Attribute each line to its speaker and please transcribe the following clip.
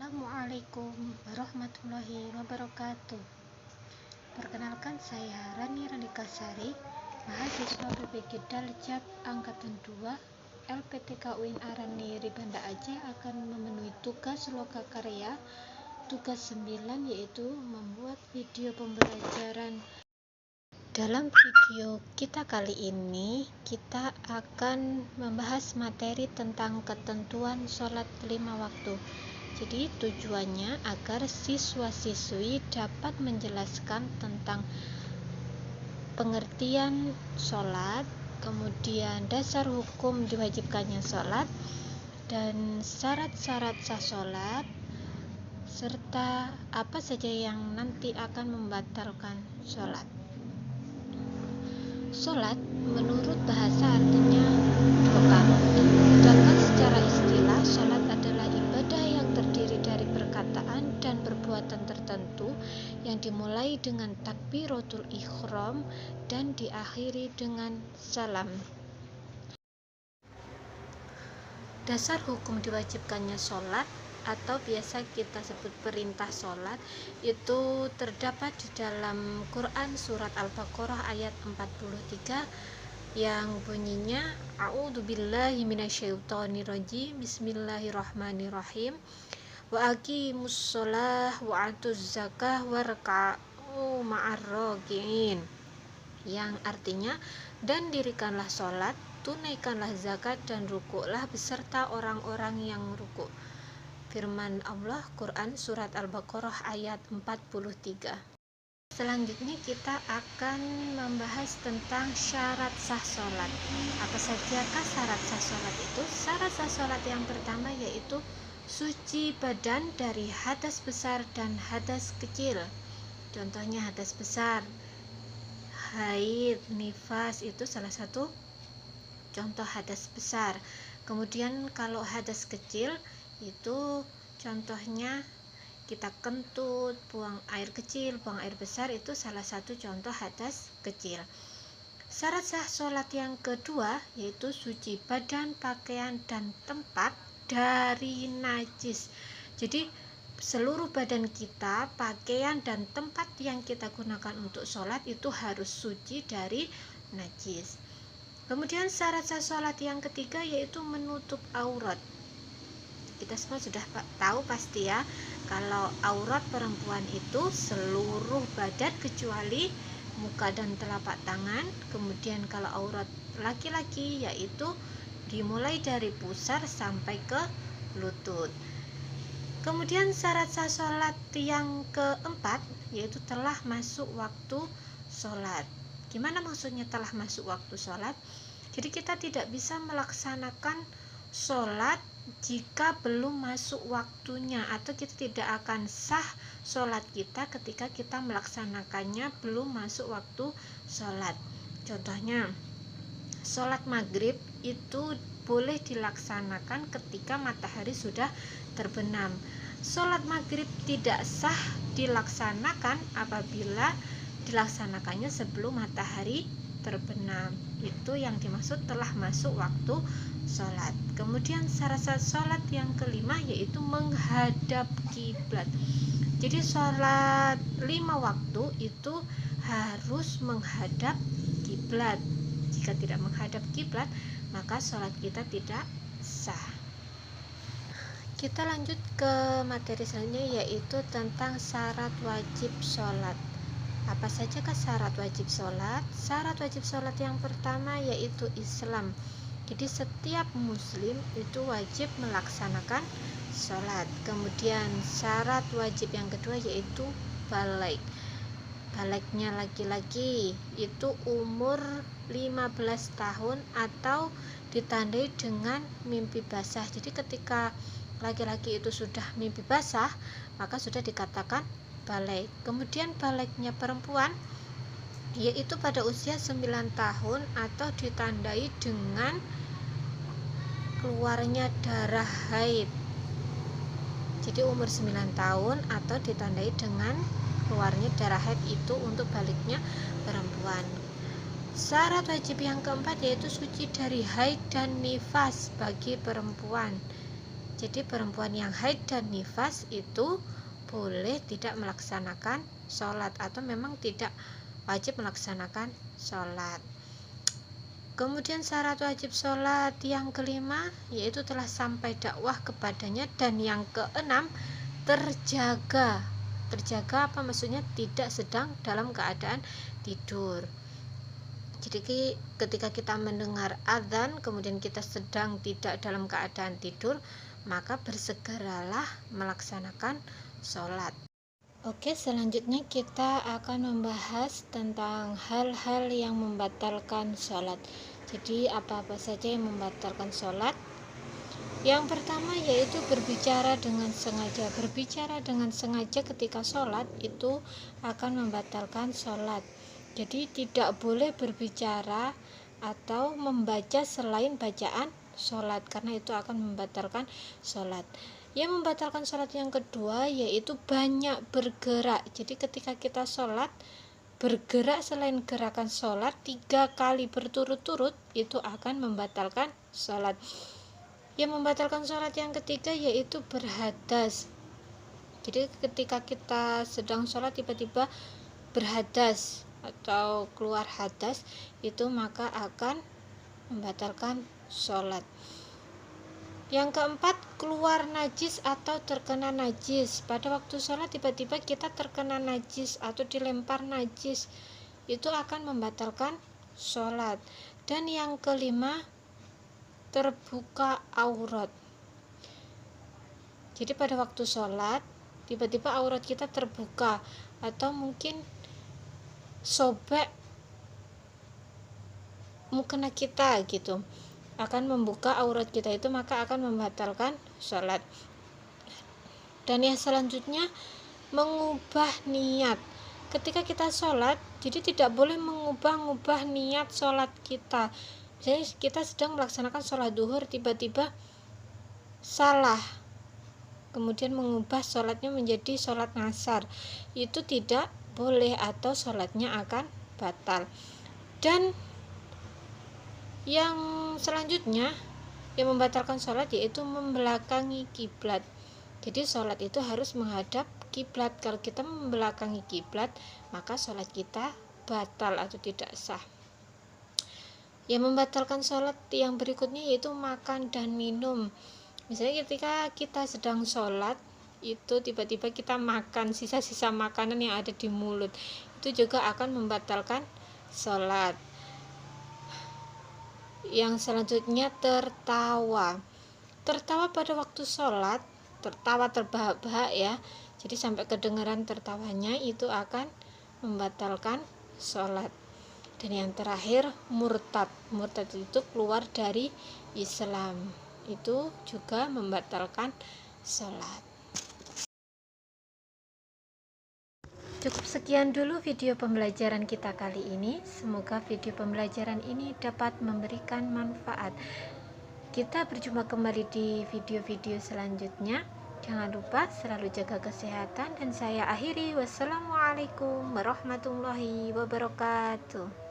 Speaker 1: Assalamualaikum warahmatullahi wabarakatuh. Perkenalkan, saya Rani Randikasari, mahasiswa PPG Daljab Angkatan 2 LPTK UIN Arani Banda Aceh, akan memenuhi tugas lokakarya tugas 9, yaitu membuat video pembelajaran. Dalam video kita kali ini, kita akan membahas materi tentang ketentuan sholat 5 waktu. Jadi tujuannya agar siswa-siswi dapat menjelaskan tentang pengertian sholat, kemudian dasar hukum diwajibkannya sholat, dan syarat-syarat sah sholat, serta apa saja yang nanti akan membatalkan sholat. Sholat menurut bahasa artinya doa, sedangkan secara istilah sholat adalah ibadah yang terdiri dari perkataan dan perbuatan tertentu yang dimulai dengan takbiratul ihram dan diakhiri dengan salam. Dasar hukum diwajibkannya sholat atau biasa kita sebut perintah sholat itu terdapat di dalam Quran surat Al-Baqarah ayat 43 yang bunyinya A'udzubillahi minasyaitonirrajim, Bismillahirrahmanirrahim, wa aqimus sholah wa atuz zakah warka'u ma'ar raki'in, yang artinya, dan dirikanlah sholat, tunaikanlah zakat, dan rukuklah beserta orang-orang yang rukuk. Firman Allah, Quran surat Al-Baqarah ayat 43. Selanjutnya kita akan membahas tentang syarat sah sholat. Apa sajakah syarat sah sholat itu? Syarat sah sholat yang pertama yaitu suci badan dari hadas besar dan hadas kecil. Contohnya hadas besar, haid, nifas, itu salah satu contoh hadas besar. Kemudian kalau hadas kecil itu contohnya kita kentut, buang air kecil, buang air besar, itu salah satu contoh hadas kecil. Syarat sah sholat yang kedua yaitu suci badan, pakaian, dan tempat dari najis. Jadi seluruh badan kita, pakaian, dan tempat yang kita gunakan untuk sholat itu harus suci dari najis. Kemudian syarat sah sholat yang ketiga yaitu menutup aurat. Kita semua sudah tahu pasti ya, kalau aurat perempuan itu seluruh badan kecuali muka dan telapak tangan. Kemudian kalau aurat laki-laki yaitu dimulai dari pusar sampai ke lutut. Kemudian syarat sah sholat yang keempat yaitu telah masuk waktu sholat. Gimana maksudnya telah masuk waktu sholat? Jadi kita tidak bisa melaksanakan sholat jika belum masuk waktunya, atau kita tidak akan sah sholat kita ketika kita melaksanakannya belum masuk waktu sholat. Contohnya, sholat maghrib itu boleh dilaksanakan ketika matahari sudah terbenam. Sholat maghrib tidak sah dilaksanakan apabila dilaksanakannya sebelum matahari terbenam. Itu yang dimaksud telah masuk waktu sholat. Kemudian syarat sah sholat yang kelima yaitu menghadap kiblat. Jadi sholat 5 waktu itu harus menghadap kiblat. Jika tidak menghadap kiblat, maka sholat kita tidak sah. Kita lanjut ke materi selanjutnya yaitu tentang syarat wajib sholat. Apa sajakah syarat wajib sholat? Syarat wajib sholat yang pertama yaitu Islam. Jadi setiap muslim itu wajib melaksanakan sholat. Kemudian syarat wajib yang kedua yaitu balik. Baliknya laki-laki itu umur 15 tahun atau ditandai dengan mimpi basah. Jadi ketika laki-laki itu sudah mimpi basah, maka sudah dikatakan balik. Kemudian baliknya perempuan yaitu pada usia 9 tahun atau ditandai dengan keluarnya darah haid. Jadi umur 9 tahun atau ditandai dengan keluarnya darah haid itu untuk baliknya perempuan. Syarat wajib yang keempat yaitu suci dari haid dan nifas bagi perempuan. Jadi perempuan yang haid dan nifas itu boleh tidak melaksanakan sholat, atau memang tidak wajib melaksanakan sholat. Kemudian syarat wajib sholat yang kelima yaitu telah sampai dakwah kepadanya, dan yang keenam terjaga. Terjaga apa maksudnya? Tidak sedang dalam keadaan tidur. Jadi ketika kita mendengar azan kemudian kita sedang tidak dalam keadaan tidur, maka bersegeralah melaksanakan sholat. Oke, selanjutnya kita akan membahas tentang hal-hal yang membatalkan sholat. Jadi apa-apa saja yang membatalkan sholat? Yang pertama yaitu berbicara dengan sengaja. Berbicara dengan sengaja ketika sholat itu akan membatalkan sholat. Jadi tidak boleh berbicara atau membaca selain bacaan sholat, karena itu akan membatalkan sholat. Yang membatalkan sholat yang kedua yaitu banyak bergerak. Jadi ketika kita sholat, bergerak selain gerakan sholat 3 kali berturut-turut itu akan membatalkan sholat. Yang membatalkan sholat yang ketiga yaitu berhadas. Jadi ketika kita sedang sholat tiba-tiba berhadas atau keluar hadas, itu maka akan membatalkan sholat. Yang keempat, keluar najis atau terkena najis. Pada waktu sholat tiba-tiba kita terkena najis atau dilempar najis, itu akan membatalkan sholat. Dan yang kelima, terbuka aurat. Jadi pada waktu sholat tiba-tiba aurat kita terbuka, atau mungkin sobek mukena kita gitu, akan membuka aurat kita, itu maka akan membatalkan sholat. Dan yang selanjutnya, mengubah niat. Ketika kita sholat, jadi tidak boleh mengubah-ubah niat sholat kita. Jadi kita sedang melaksanakan sholat duhur, tiba-tiba salah, kemudian mengubah sholatnya menjadi sholat ngasar, itu tidak boleh, atau sholatnya akan batal. Dan yang selanjutnya yang membatalkan sholat yaitu membelakangi kiblat. Jadi sholat itu harus menghadap kiblat. Kalau kita membelakangi kiblat, maka sholat kita batal atau tidak sah. Yang membatalkan sholat yang berikutnya yaitu makan dan minum. Misalnya ketika kita sedang sholat, itu tiba-tiba kita makan sisa-sisa makanan yang ada di mulut, itu juga akan membatalkan sholat. Yang selanjutnya, tertawa. Tertawa pada waktu sholat, tertawa terbahak-bahak ya, jadi sampai kedengaran tertawanya, itu akan membatalkan sholat. Dan yang terakhir, murtad. Murtad itu keluar dari Islam, itu juga membatalkan sholat. Cukup sekian dulu video pembelajaran kita kali ini. Semoga video pembelajaran ini dapat memberikan manfaat. Kita berjumpa kembali di video-video selanjutnya. Jangan lupa selalu jaga kesehatan, dan saya akhiri. Wassalamualaikum warahmatullahi wabarakatuh.